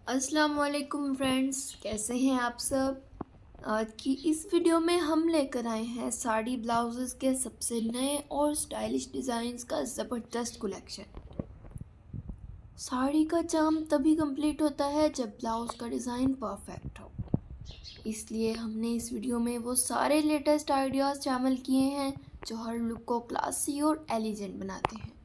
अस्सलाम वालेकुम फ्रेंड्स, कैसे हैं आप सब। आज की इस वीडियो में हम लेकर आए हैं साड़ी ब्लाउजेस के सबसे नए और स्टाइलिश डिज़ाइंस का ज़बरदस्त कलेक्शन। साड़ी का चार्म तभी कंप्लीट होता है जब ब्लाउज का डिज़ाइन परफेक्ट हो। इसलिए हमने इस वीडियो में वो सारे लेटेस्ट आइडियाज़ शामिल किए हैं जो हर लुक को क्लासी और एलिजेंट बनाते हैं।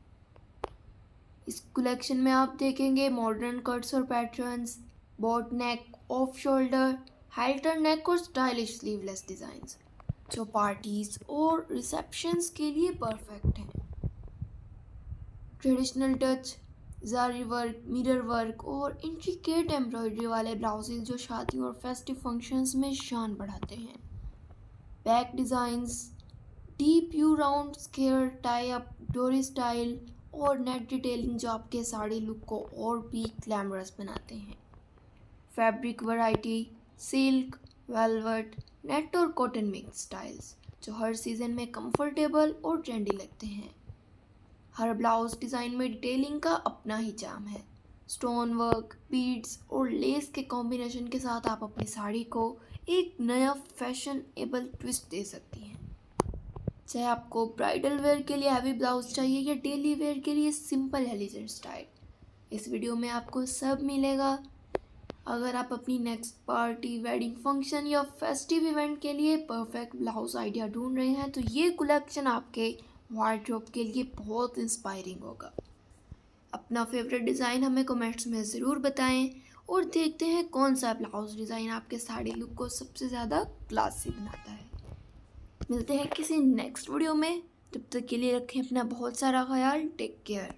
इस कलेक्शन में आप देखेंगे मॉडर्न कट्स और patterns, boat neck, off shoulder, halter neck और स्टाइलिश स्लीवलेस डिज़ाइंस जो पार्टीज और रिसेप्शंस के लिए परफेक्ट हैं। Traditional touch, zari work, mirror work और इंट्रिकेट एम्ब्रॉयडरी वाले ब्लाउजेज जो शादियों और फेस्टिव फंक्शंस में शान बढ़ाते हैं। Back designs, deep U round square tie up, डोरी स्टाइल और नेट डिटेलिंग जो आपके साड़ी लुक को और भी ग्लैमरस बनाते हैं। Fabric variety, silk, velvet, net और कॉटन मिक्स स्टाइल्स जो हर सीज़न में कंफर्टेबल और ट्रेंडी लगते हैं। हर ब्लाउज डिज़ाइन में डिटेलिंग का अपना ही चार्म है। स्टोन वर्क, बीड्स और लेस के कॉम्बिनेशन के साथ आप अपनी साड़ी को एक नया फैशनेबल ट्विस्ट दे सकती हैं। चाहे आपको ब्राइडल वेयर के लिए हैवी ब्लाउज चाहिए या डेली वेयर के लिए सिंपल एलिजेंट स्टाइल, इस वीडियो में आपको सब मिलेगा। अगर आप अपनी नेक्स्ट पार्टी, वेडिंग फंक्शन या फेस्टिव इवेंट के लिए परफेक्ट ब्लाउज आइडिया ढूंढ रहे हैं तो ये कलेक्शन आपके वार्डरोब के लिए बहुत इंस्पायरिंग होगा। अपना फेवरेट डिज़ाइन हमें कमेंट्स में ज़रूर बताएं और देखते हैं कौन सा ब्लाउज डिज़ाइन आपके साड़ी लुक को सबसे ज़्यादा क्लासी बनाता है। मिलते हैं किसी नेक्स्ट वीडियो में, तब तक के लिए रखें अपना बहुत सारा ख्याल। Take care.